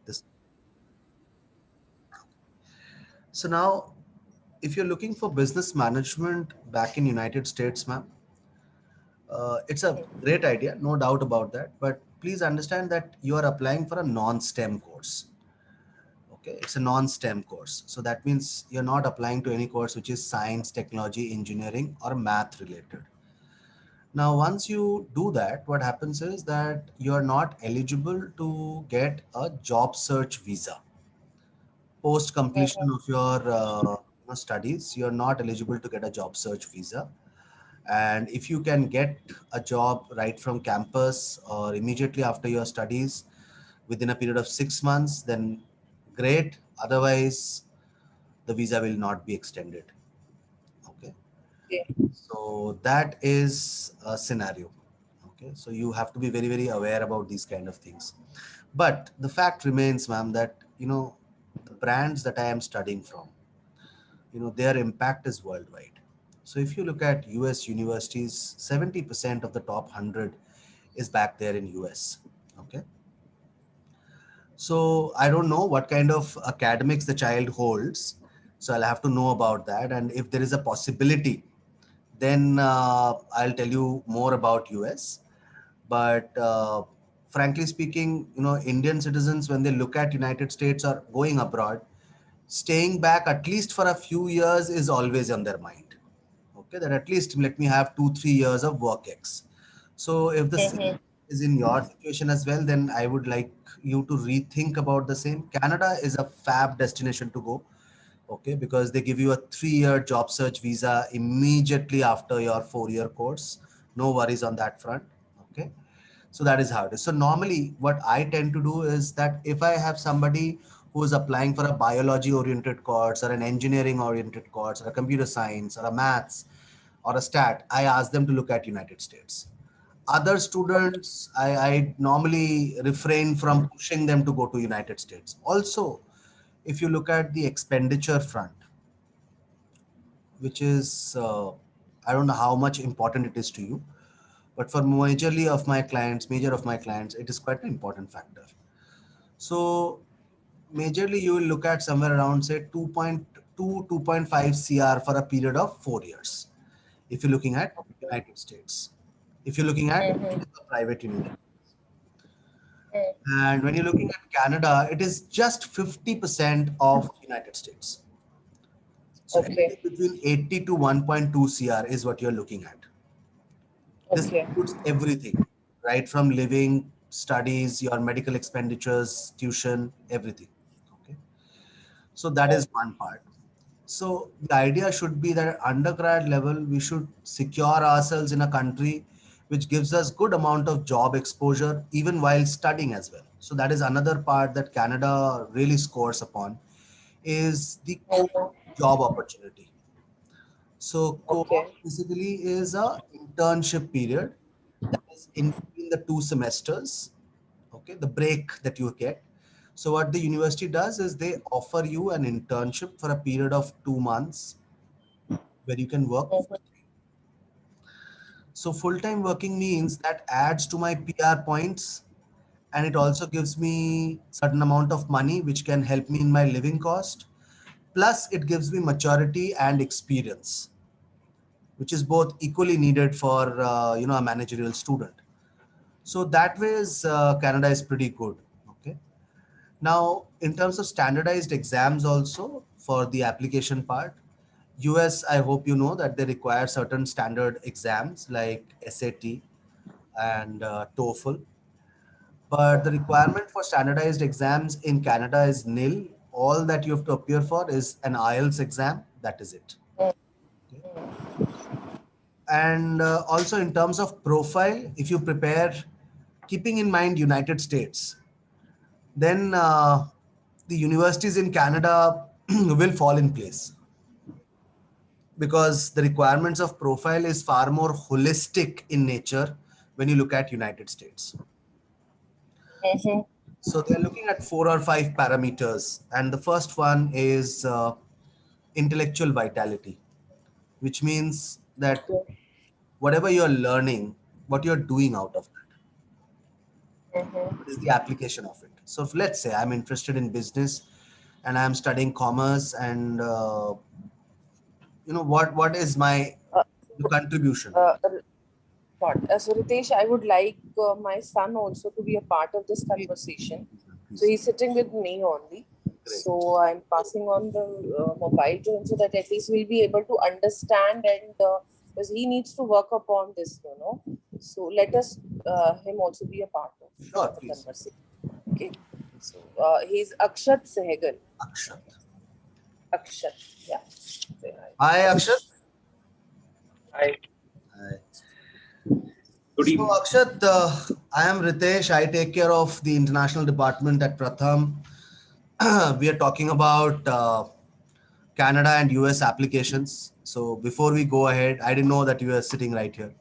this. So now, if you're looking for business management back in United States, ma'am, it's a great idea, no doubt about that. But please understand that you are applying for a non-STEM course. Okay, it's a non-STEM course. So that means you're not applying to any course which is science, technology, engineering, or math related. Now, once you do that, what happens is that you're not eligible to get a job search visa. Post completion of your studies, you're not eligible to get a job search visa. And if you can get a job right from campus or immediately after your studies within a period of 6 months, then great. Otherwise, the visa will not be extended. Okay. Okay. So that is a scenario. Okay. So you have to be very, very aware about these kind of things. But the fact remains, ma'am, that, the brands that I am studying from, their impact is worldwide. So if you look at US universities, 70% of the top 100 is back there in US. Okay. So I don't know what kind of academics the child holds. So I'll have to know about that. And if there is a possibility, then I'll tell you more about US. But frankly speaking, Indian citizens, when they look at United States or going abroad, staying back at least for a few years is always on their mind. Okay, that at least let me have 2 3 years of work X. So if the same is in your situation as well, then I would like you to rethink about the same. Canada is a fab destination to go. Okay, because they give you a 3 year job search visa immediately after your 4 year course. No worries on that front. Okay, so that is how it is. So normally what I tend to do is that if I have somebody who is applying for a biology oriented course or an engineering oriented course or a computer science or a maths or a stat, I ask them to look at United States. Other students, I normally refrain from pushing them to go to United States. Also, if you look at the expenditure front, which is, I don't know how much important it is to you, but for major of my clients, it is quite an important factor. So majorly you will look at somewhere around say 2.2, 2.5 CR for a period of 4 years. If you're looking at United States, if you're looking at a private university. And when you're looking at Canada, it is just 50% of United States. So anything Okay. between 80 to 1.2 CR is what you're looking at. This Okay. includes everything, right from living, studies, your medical expenditures, tuition, everything. Okay. So that is one part. So the idea should be that at undergrad level, we should secure ourselves in a country which gives us good amount of job exposure even while studying as well. So that is another part that Canada really scores upon is the co-op job opportunity. So co-op Okay. basically is a internship period that is in between the 2 semesters. Okay, the break that you get. So what the university does is they offer you an internship for a period of 2 months where you can work full time. So full time working means that adds to my PR points, and it also gives me certain amount of money which can help me in my living cost. Plus, it gives me maturity and experience, which is both equally needed for a managerial student. So that way is Canada is pretty good. Okay. Now, in terms of standardized exams also for the application part, US, I hope you know that they require certain standard exams like SAT and TOEFL. But the requirement for standardized exams in Canada is nil. All that you have to appear for is an IELTS exam. That is it. Okay. And also in terms of profile, if you prepare, keeping in mind United States, then the universities in Canada will fall in place because the requirements of profile is far more holistic in nature when you look at United States. Mm-hmm. So they're looking at 4 or 5 parameters, and the first one is intellectual vitality, which means that whatever you're learning, what you're doing out of that, what is the application of it. So if, let's say I'm interested in business and I'm studying commerce, and what is my Uh, contribution? uh, so Ritesh, I would like my son also to be a part of this Please, conversation. So please. he's sitting with me only. Great. So I'm passing on the mobile to him so that at least we'll be able to understand, and because he needs to work upon this, you know. So let us him also be a part of Sure, the please. conversation. Okay. So he's Akshat Sehgal. Akshat. Akshat. Yeah. Say hi. Hi, Akshat. Hi, Hi. good So, evening. Akshat, I am Ritesh. I take care of the international department at Pratham. We are talking about Canada and US applications. So, before we go ahead, I didn't know that you were sitting right here.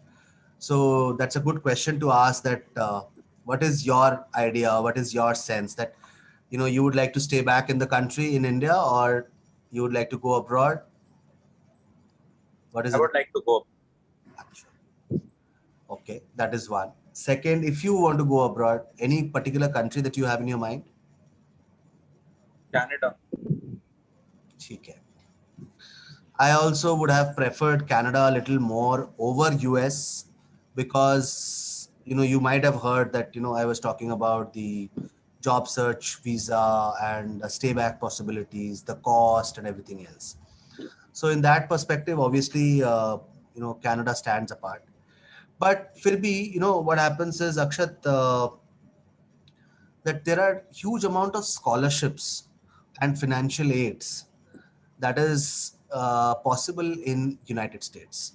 So, that's a good question to ask. That what is your idea? What is your sense that you would like to stay back in the country in India, or you would like to go abroad? What is I it? would like to go Okay, that is one. Second, if you want to go abroad, any particular country that you have in your mind? Canada. ठीक है. I also would have preferred Canada a little more over US, because you might have heard that I was talking about the job search visa and stay back possibilities, the cost and everything else. So in that perspective, obviously, Canada stands apart. But फिर भी, what happens is, Akshat, that there are huge amount of scholarships and financial aids that is possible in United States.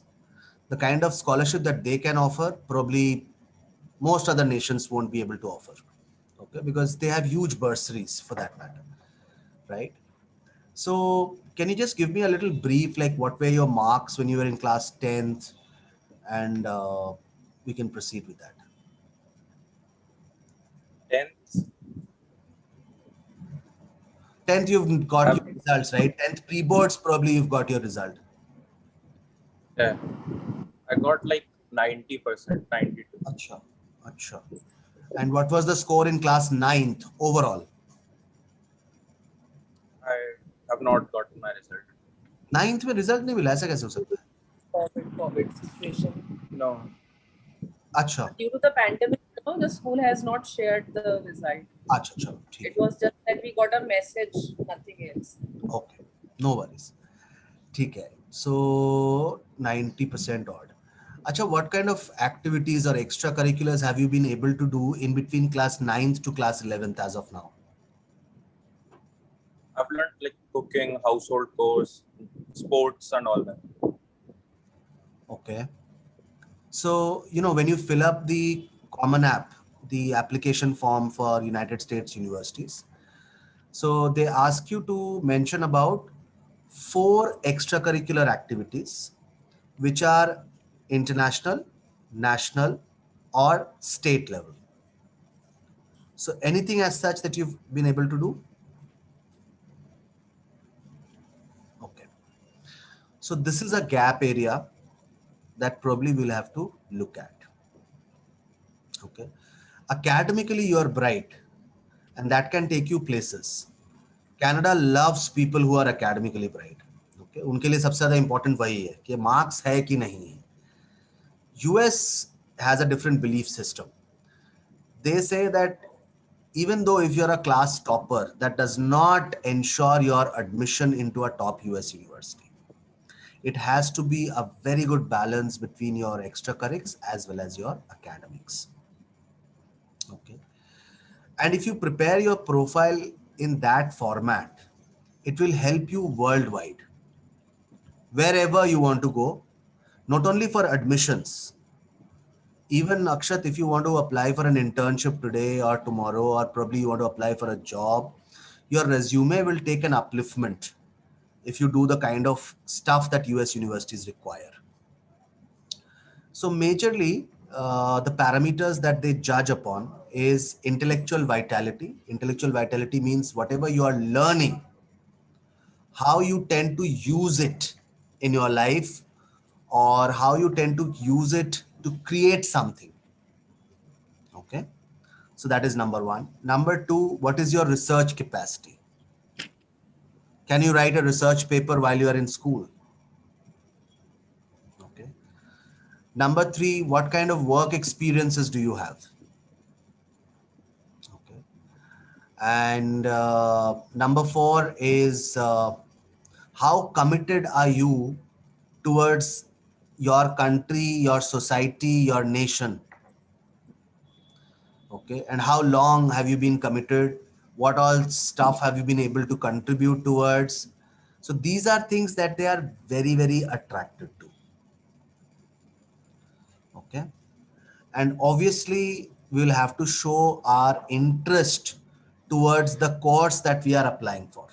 The kind of scholarship that they can offer, probably most other nations won't be able to offer. Okay, because they have huge bursaries for that matter, right? So can you just give me a little brief, like what were your marks when you were in class 10th, and we can proceed with that. 10th. 10th, you've got Uh, your results, right? 10th pre-boards, probably you've got your result. yeah, I got like 90%, 92. Acha, acha. And what was the score in class 9th overall? I have not gotten my result. 9th में result नहीं मिला, ऐसा कैसे हो सकता है? COVID situation. No, अच्छा. Due to the pandemic, the school has not shared the result. अच्छा, चलो ठीक It है. was just that we got a message, nothing else. Okay, no worries. ठीक है. So 90% odd. अच्छा, what kind of activities or extracurriculars have you been able to do in between class 9th to class 11th as of now? I've learned like cooking, household chores, sports, and all that. Okay. So, when you fill up the Common App, the application form for United States universities, so they ask you to mention about 4 extracurricular activities which are international, national, or state level. So anything as such that you've been able to do? Okay. So this is a gap area that probably we'll have to look at. Okay. Academically, you're bright, and that can take you places. Canada loves people who are academically bright. Okay. उनके लिए सबसे ज़्यादा important वही है कि marks है कि नहीं है. US has a different belief system. They say that even though if you're a class topper, that does not ensure your admission into a top US university. It has to be a very good balance between your extracurriculars as well as your academics. Okay. And if you prepare your profile in that format, it will help you worldwide, wherever you want to go, not only for admissions. Even Akshat, if you want to apply for an internship today or tomorrow, or probably you want to apply for a job, your resume will take an upliftment if you do the kind of stuff that US universities require. So majorly, the parameters that they judge upon is intellectual vitality. Intellectual vitality means whatever you are learning, how you tend to use it in your life, or how you tend to use it to create something. Okay. So that is number one. Number two, what is your research capacity? Can you write a research paper while you are in school? Okay. Number three, what kind of work experiences do you have? Okay. And number four is how committed are you towards your country, your society, your nation? Okay. And how long have you been committed? What all stuff have you been able to contribute towards? So these are things that they are very, very attracted to. Okay. And obviously we will have to show our interest towards the course that we are applying for.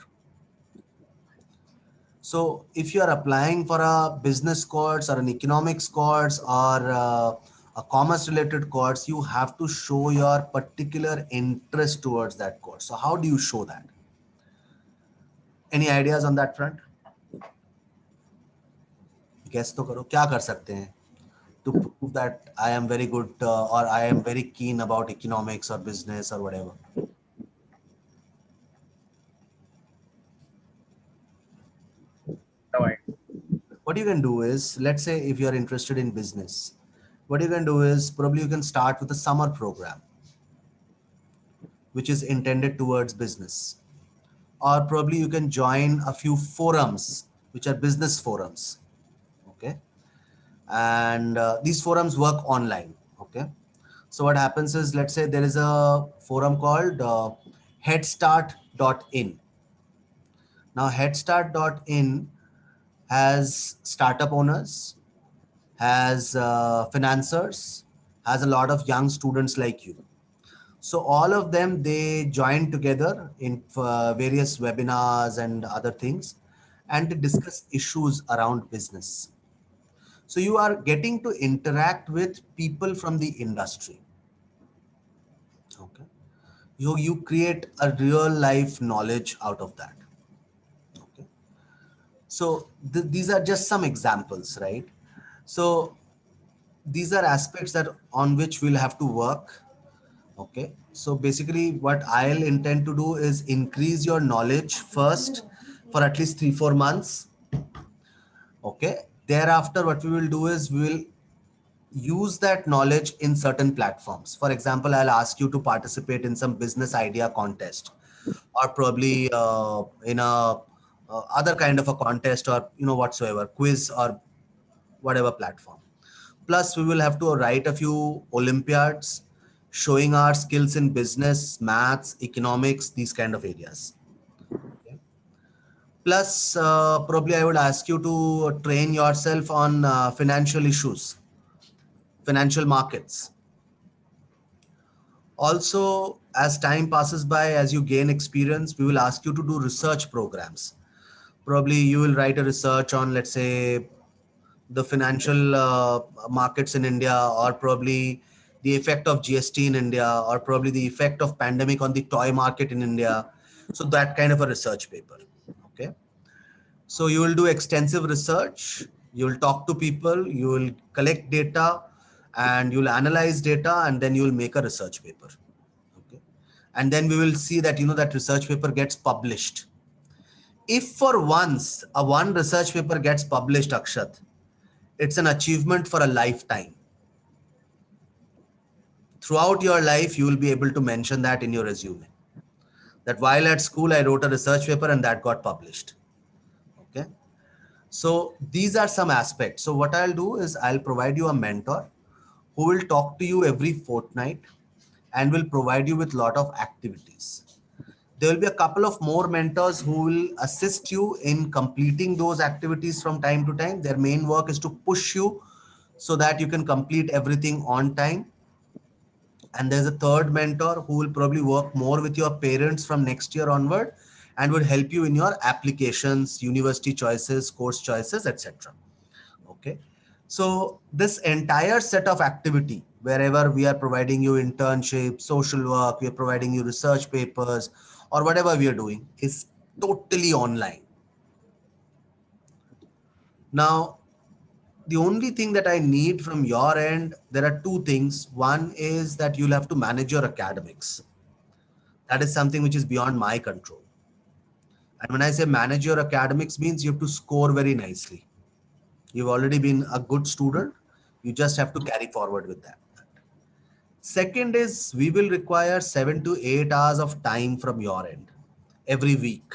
So if you are applying for a business course or an economics course or a commerce related course, you have to show your particular interest towards that course. So how do you show that? Any ideas on that front? Guess तो करो, क्या कर सकते हैं to prove that I am very good or I am very keen about economics or business or whatever? No idea. What you can do is, let's say if you are interested in business, what you can do is probably you can start with a summer program which is intended towards business, or probably you can join a few forums which are business forums. Okay. And these forums work online. Okay. So what happens is, let's say there is a forum called headstart.in. Now headstart.in has startup owners, has financiers, has a lot of young students like you. So all of them, they join together in various webinars and other things, and they discuss issues around business. So you are getting to interact with people from the industry. Okay. You create a real life knowledge out of that. Okay. So these are just some examples, right? So these are aspects that on which we'll have to work. Okay. So basically what I'll intend to do is increase your knowledge first for at least 3-4 months. Okay. Thereafter, what we will do is we will use that knowledge in certain platforms. For example, I'll ask you to participate in some business idea contest, or probably in a other kind of a contest, or whatsoever, quiz or whatever platform. Plus we will have to write a few olympiads showing our skills in business, maths, economics, these kind of areas. Okay. Plus probably I would ask you to train yourself on financial issues, financial markets. Also, as time passes by, as you gain experience, we will ask you to do research programs. Probably you will write a research on, let's say, the financial markets in India, or probably the effect of GST in India, or probably the effect of pandemic on the toy market in India. So that kind of a research paper. Okay. So you will do extensive research, you will talk to people, you will collect data, and you will analyze data, and then you will make a research paper. Okay. And then we will see that, that research paper gets published. If for once one research paper gets published, Akshat, it's an achievement for a lifetime. Throughout your life, you will be able to mention that in your resume, that while at school, I wrote a research paper and that got published. Okay. So these are some aspects. So what I'll do is I'll provide you a mentor who will talk to you every fortnight and will provide you with a lot of activities. There will be a couple of more mentors who will assist you in completing those activities from time to time. Their main work is to push you so that you can complete everything on time. And there's a third mentor who will probably work more with your parents from next year onward and will help you in your applications, university choices, course choices, etc. Okay. So this entire set of activity, wherever we are providing you internship, social work, we are providing you research papers, or whatever we are doing, is totally online. Now, The only thing that I need from your end, there are two things. One is that you'll have to manage your academics. That is something which is beyond my control. And when I say manage your academics means you have to score very nicely. You've already been a good student. You just have to carry forward with that. Second is we will require 7 to 8 hours of time from your end every week.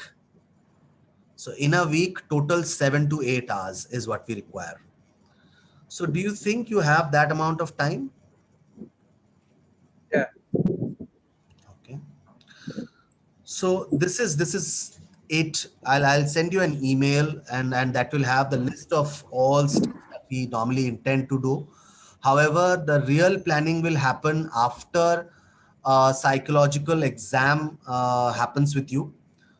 So in a week, total 7 to 8 hours is what we require. So do you think you have that amount of time? Yeah. Okay. So this is it. I'll send you an email and that will have the list of all steps that we normally intend to do. However, the real planning will happen after a psychological exam happens with you.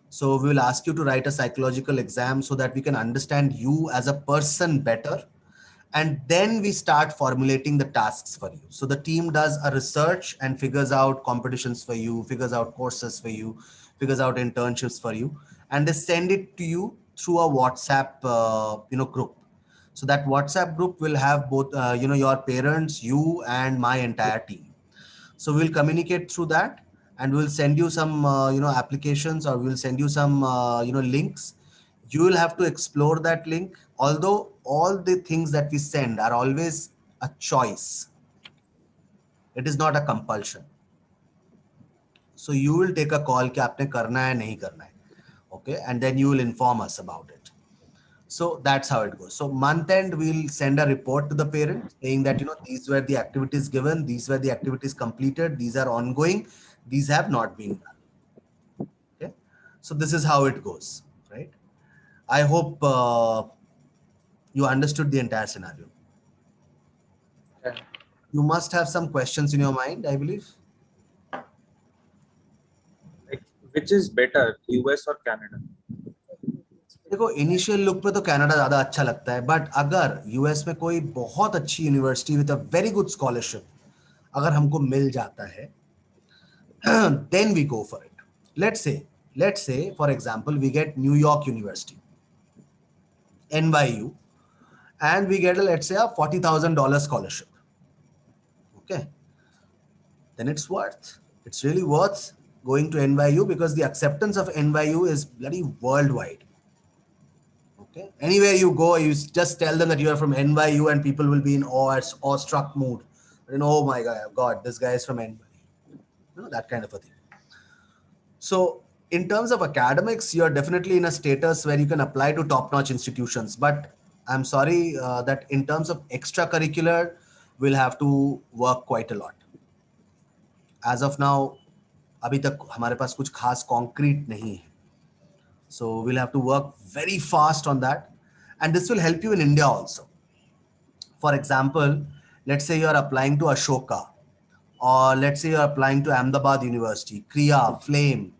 So we will ask you to write a psychological exam so that we can understand you as a person better, and then we start formulating the tasks for you. So the team does a research and figures out competitions for you, figures out courses for you, figures out internships for you, and they send it to you through a WhatsApp group. So that WhatsApp group will have both your parents, you, and my entire team. So we'll communicate through that, and we'll send you some applications, or we'll send you some links. You will have to explore that link, although all the things that we send are always a choice. It is not a compulsion. So you will take a call कि आपने करना है नहीं करना है. Okay, and then you will inform us about it. So that's how it goes. So month end, we'll send a report to the parents saying that, these were the activities given, these were the activities completed, these are ongoing, these have not been done. Okay. So this is how it goes, right? I hope you understood the entire scenario. Yeah. You must have some questions in your mind, I believe. Like, which is better, US or Canada? देखो initial look पे तो Canada ज्यादा अच्छा लगता है, but अगर US में कोई बहुत अच्छी university with a very good scholarship अगर हमको मिल जाता है, then we go for it. Let's say for example we get New York University, NYU, and we get let's say a $40,000 scholarship. Okay, then it's really worth going to NYU, because the acceptance of NYU is bloody worldwide. Okay, anywhere you go, you just tell them that you are from NYU and people will be in awestruck mood. Oh my God, this guy is from NYU. That kind of a thing. So in terms of academics, you're definitely in a status where you can apply to top-notch institutions. But I'm sorry that in terms of extracurricular, we'll have to work quite a lot. As of now, अभी तक हमारे पास कुछ खास concrete नहीं है. So we'll have to work very fast on that. And this will help you in India also. For example, let's say you're applying to Ashoka, or let's say you're applying to Ahmedabad University, Kriya, Flame,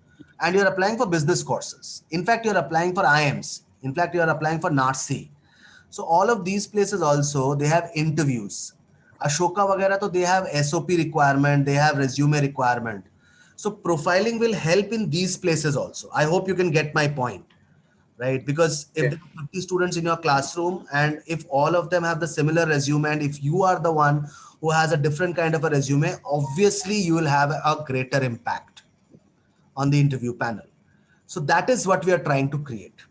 and you're applying for business courses. In fact, you're applying for IIMs. In fact, you're applying for NARSI. So all of these places also, they have interviews. Ashoka Vagera, they have SOP requirement, they have resume requirement. So profiling will help in these places also. I hope you can get my point, right? Because if there are 50 students in your classroom, and if all of them have the similar resume, and if you are the one who has a different kind of a resume, obviously you will have a greater impact on the interview panel. So that is what we are trying to create.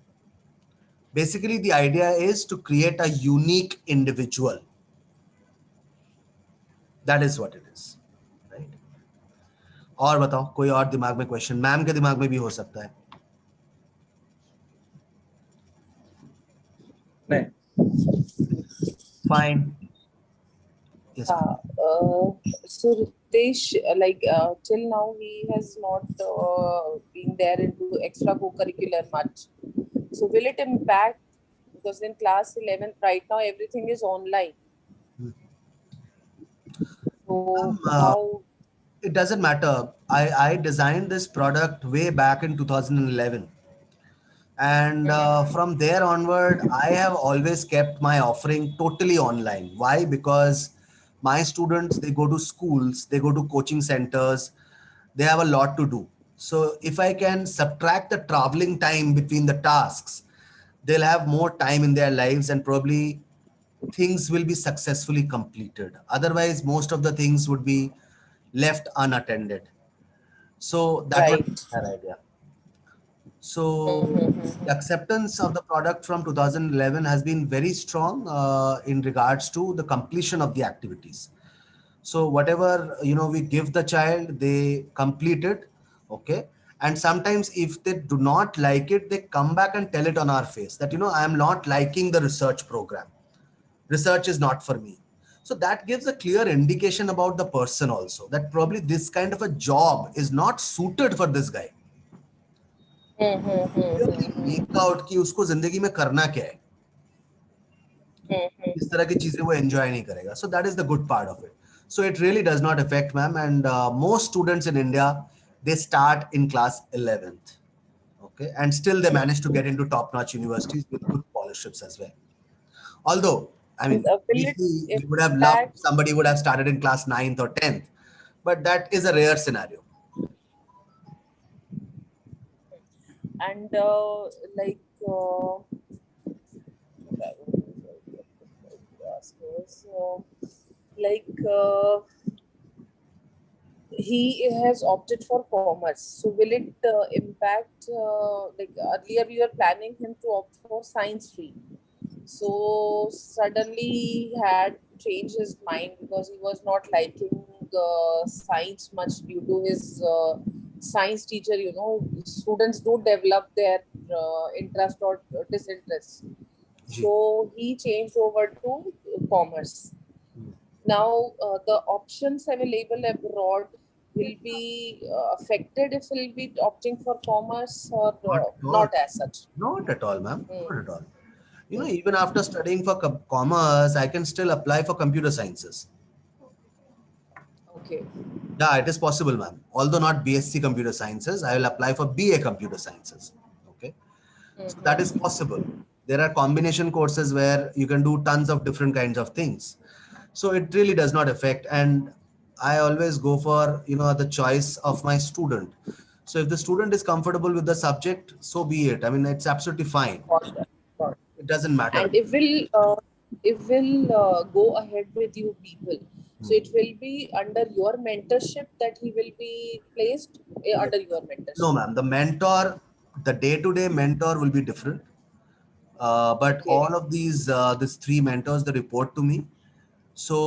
Basically, the idea is to create a unique individual. That is what it is, right? और बताओ, कोई और दिमाग में question? Ma'am के दिमाग में भी हो सकता है. नहीं. Fine. Yes, So Ritesh, till now he has not been there into extra co-curricular much. So will it impact, because in class 11 right now everything is online? So how? it doesn't matter. I designed this product way back in 2011. And from there onward, I have always kept my offering totally online. Why? Because my students, they go to schools, they go to coaching centers, they have a lot to do. So if I can subtract the traveling time between the tasks, they'll have more time in their lives, and probably things will be successfully completed. Otherwise, most of the things would be left unattended. So that was Right. our idea. So the Mm-hmm. acceptance of the product from 2011 has been very strong in regards to the completion of the activities. So whatever we give the child, they complete it, okay. And sometimes if they do not like it, they come back and tell it on our face that I am not liking the research program. Research is not for me. So that gives a clear indication about the person also, that probably this kind of a job is not suited for this guy. Clearly make Mm-hmm. out कि उसको जिंदगी में करना क्या है, इस तरह की चीजें वो एंजॉय नहीं करेगा. So that is the good part of it. So it really does not affect, ma'am. And most students in India, they start in class 11th, okay, and still they manage to get into top-notch universities with good scholarships as well. Although, I mean, And will it obviously, we would have loved impact? somebody would have started in class 9th or 10th, but that is a rare scenario. And like what I was to ask was, like he has opted for commerce. So will it impact? Like earlier, we were planning him to opt for science stream. So suddenly he had changed his mind because he was not liking science much due to his science teacher. Students do develop their interest or disinterest. Ji. So he changed over to commerce. Now, the options available abroad will be affected if he'll be opting for commerce or Not at all. not as such. Not at all, ma'am. Not Hmm. at all. Even after studying for commerce, I can still apply for computer sciences. Okay. Yeah, it is possible, ma'am. Although not BSc Computer Sciences, I will apply for BA Computer Sciences. Okay. So that is Mm-hmm. possible. There are combination courses where you can do tons of different kinds of things. So it really does not affect. And I always go for, the choice of my student. So if the student is comfortable with the subject, so be it. I mean, it's absolutely fine. Got that. Got it. It doesn't matter. And if we'll go ahead with you people, so Hmm. it will be under your mentorship that he will be placed Yeah. under your No, mentorship. ma'am. The day-to-day mentor will be different. But Okay. all of these three mentors, they report to me. So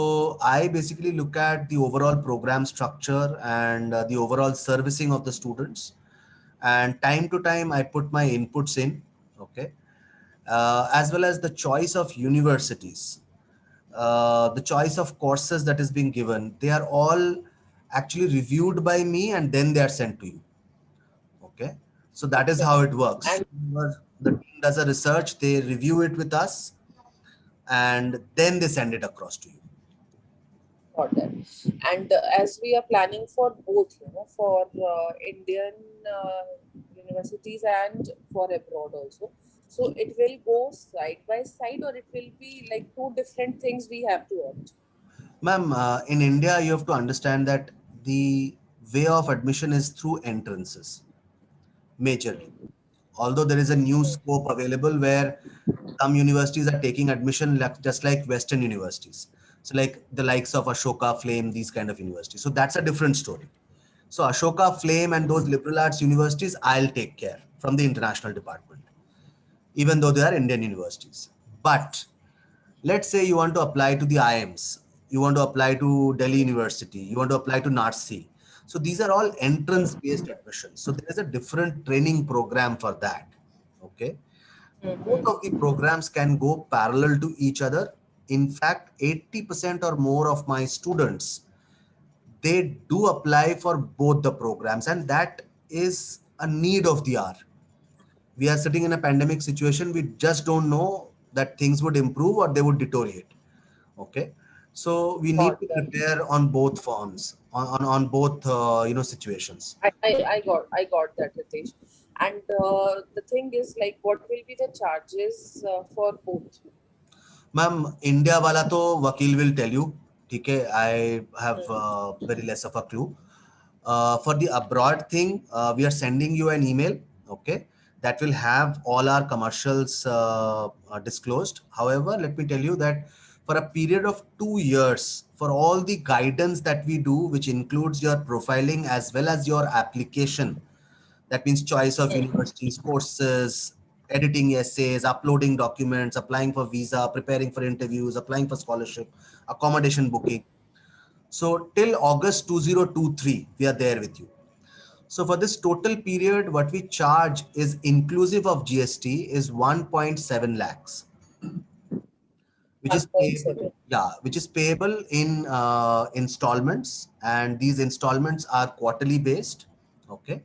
I basically look at the overall program structure and the overall servicing of the students. And time to time, I put my inputs in, okay, as well as the choice of universities, the choice of courses that is being given. They are all actually reviewed by me and then they are sent to you. Okay. So that is Okay. how it works. And The team does a research, they review it with us, and then they send it across to you. got that. And as we are planning for both, for Indian universities and for abroad also. So it will go side by side, or it will be like two different things we have to opt. Ma'am, in India, you have to understand that the way of admission is through entrances, majorly. Although there is a new scope available where some universities are taking admission just like Western universities. So like the likes of Ashoka, Flame, these kind of universities. So that's a different story. So Ashoka, Flame and those liberal arts universities, I'll take care from the international department, even though they are Indian universities. But let's say you want to apply to the IIMs, you want to apply to Delhi University, you want to apply to NARSI. So these are all entrance based admissions. So there is a different training program for that. Okay. Both of the programs can go parallel to each other. In fact, 80% or more of my students, they do apply for both the programs, and that is a need of the hour. We are sitting in a pandemic situation. We just don't know that things would improve or they would deteriorate. Okay. So we need Got to that. prepare on both forms, on both, situations. I got that, Ritesh. And the thing is, like, what will be the charges for both? Ma'am India वाला तो वकील will tell you. ठीक है. I have very less of a clue. For the abroad thing, we are sending you an email, okay, that will have all our commercials disclosed. However, let me tell you that for a period of 2 years for all the guidance that we do, which includes your profiling as well as your application. That means choice of universities, courses, editing essays, uploading documents, applying for visa, preparing for interviews, applying for scholarship, accommodation booking. So till August 2023, we are there with you. So for this total period, what we charge is inclusive of GST is 1.7 lakhs, which is payable, 1.7. yeah, which is payable in installments, and these installments are quarterly based. Okay.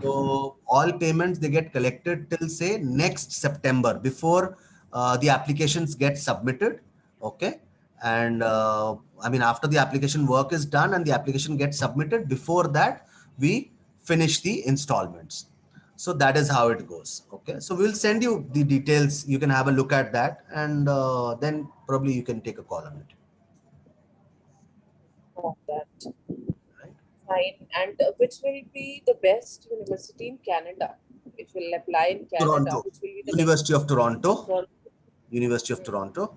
So all payments they get collected till say next September before the applications get submitted. Okay. And I mean, after the application work is done and the application gets submitted, before that, we finish the installments. So that is how it goes. Okay. So we'll send you the details. You can have a look at that, and then probably you can take a call on it. Of that. Right. Fine. And which will be the best university in Canada? It will apply in Canada. Toronto, Which will be the best? University of Toronto, For University of Toronto,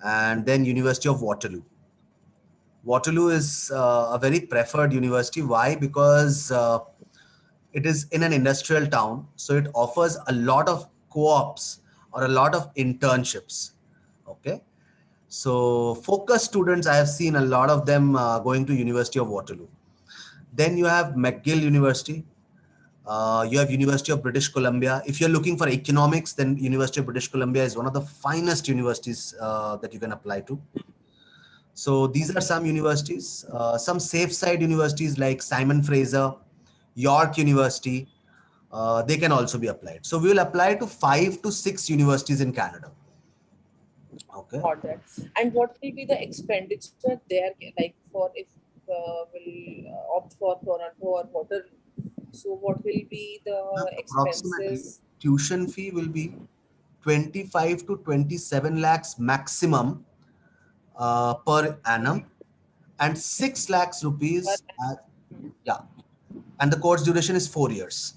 and then University of Waterloo. Waterloo is a very preferred university. Why? Because it is in an industrial town, so it offers a lot of co-ops or a lot of internships. Okay, so focus students, I have seen a lot of them going to University of Waterloo. Then you have McGill University. You have University of British Columbia. If you're looking for economics, then University of British Columbia is one of the finest universities that you can apply to. So these are some universities, some safe side universities like Simon Fraser, York University, they can also be applied. So we will apply to 5 to 6 universities in Canada. Okay. got that. And what will be the expenditure there, like for if will opt for Toronto or Waterloo? So what will be the Approximately expenses? tuition fee will be 25 to 27 lakhs maximum per annum, and 6 lakhs rupees. Yeah. And the course duration is 4 years.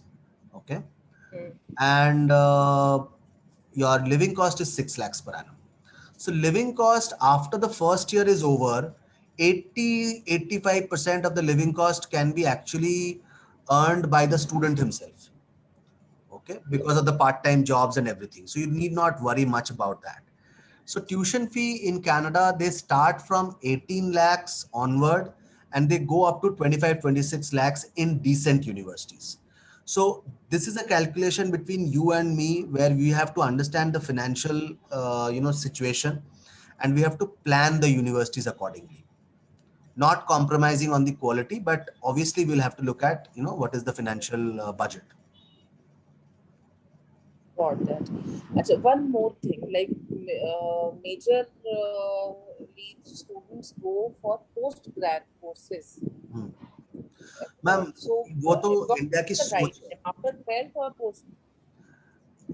Okay. Hmm. And your living cost is 6 lakhs per annum. So living cost after the first year is over, 85% of the living cost can be actually earned by the student himself. Okay, because of the part-time jobs and everything. So you need not worry much about that. So tuition fee in Canada, they start from 18 lakhs onward and they go up to 25, 26 lakhs in decent universities. So this is a calculation between you and me where we have to understand the financial, situation, and we have to plan the universities accordingly. Not compromising on the quality, but obviously we'll have to look at, what is the financial budget. Got that. Achha, one more thing, like major students go for post-grad courses. Ma'am So वो तो what India की is the सोच है. guideline after 12th or post?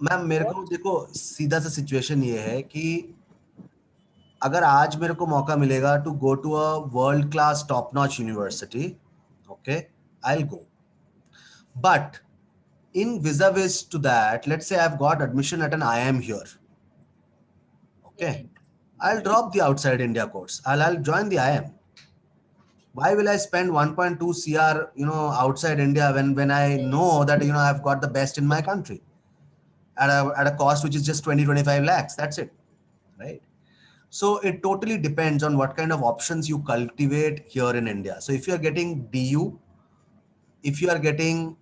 Ma'am मेरे को What? देखो सीधा सा सिचुएशन ये है कि अगर आज मेरे को मौका मिलेगा to go to a world class top notch university, okay, I will go. But in vis-a-vis to that, let's say I've got admission at an IIM here. Okay, I'll drop the outside India course. I'll join the IIM. Why will I spend 1.2 CR, outside India when I know that, I've got the best in my country at a cost which is just 20-25 lakhs. That's it, right? So it totally depends on what kind of options you cultivate here in India. So if you're getting DU, if you are getting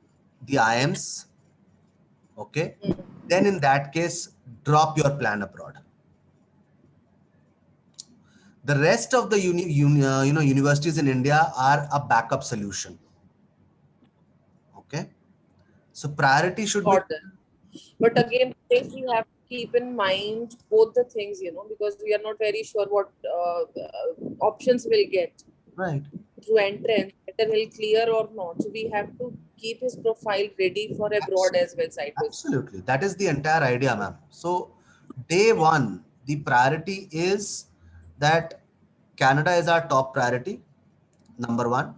the IIMs, okay, then in that case, drop your plan abroad. The rest of the universities in India are a backup solution. Okay, so priority should be. Got that. But again, Ritesh, we have to keep in mind both the things, because we are not very sure what options we'll get Right. through entrance, whether he'll clear or not. So we have to keep his profile ready for abroad as well, side by side. Absolutely. That is the entire idea, ma'am. So day one, the priority is that Canada is our top priority, number one.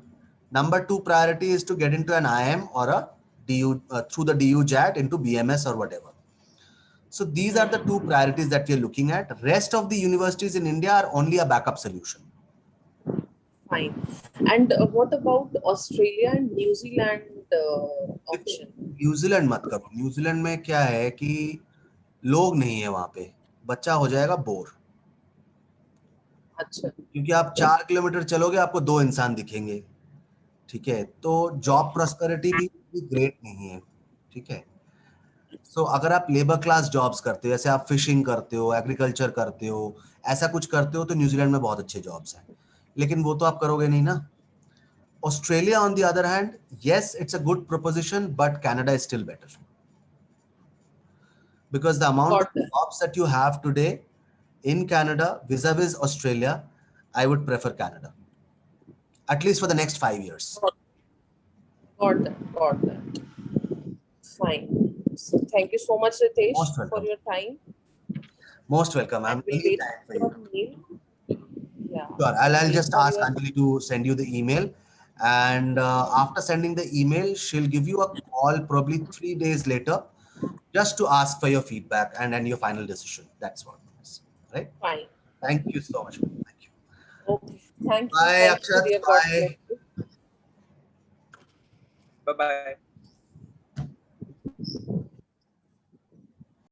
Number two priority is to get into an IIM or a DU through the DU JAT into BMS or whatever. So these are the two priorities that we are looking at. Rest of the universities in India are only a backup solution. Fine. And what about Australia and New Zealand option? New Zealand मत करो. New Zealand में क्या है कि लोग नहीं है वहां पे, बच्चा हो जाएगा बोर. अच्छा. क्योंकि आप 4 किलोमीटर चलोगे आपको 2 इंसान दिखेंगे. ठीक है, तो जॉब प्रॉस्पेरिटी भी ग्रेट नहीं है. ठीक है. सो अगर आप लेबर क्लास जॉब्स करते हो, जैसे आप फिशिंग करते हो, एग्रीकल्चर करते हो, ऐसा कुछ करते हो, तो न्यूजीलैंड में बहुत अच्छे जॉब्स हैं. लेकिन वो तो आप करोगे नहीं ना. Australia on the other hand, yes, it's a good proposition, but Canada is still better. Because the amount of Got that. jobs that you have today in Canada vis-a-vis Australia, I would prefer Canada. At least for the next 5 years. Got that. Got that. Fine. So thank you so much, Ritesh, Most for welcome. your time. Most welcome. And I'm we'll any wait time for for you. your mail. Yeah. Sure. I'll Wait just for ask your Anjali to send you the email. And after sending the email, she'll give you a call probably 3 days later just to ask for your feedback and your final decision. That's what it is. Right? fine. Thank you so much. Thank you. Okay. Thank you. Bye, Thank you, Akshat. dear. God Bye. bless you. Bye bye.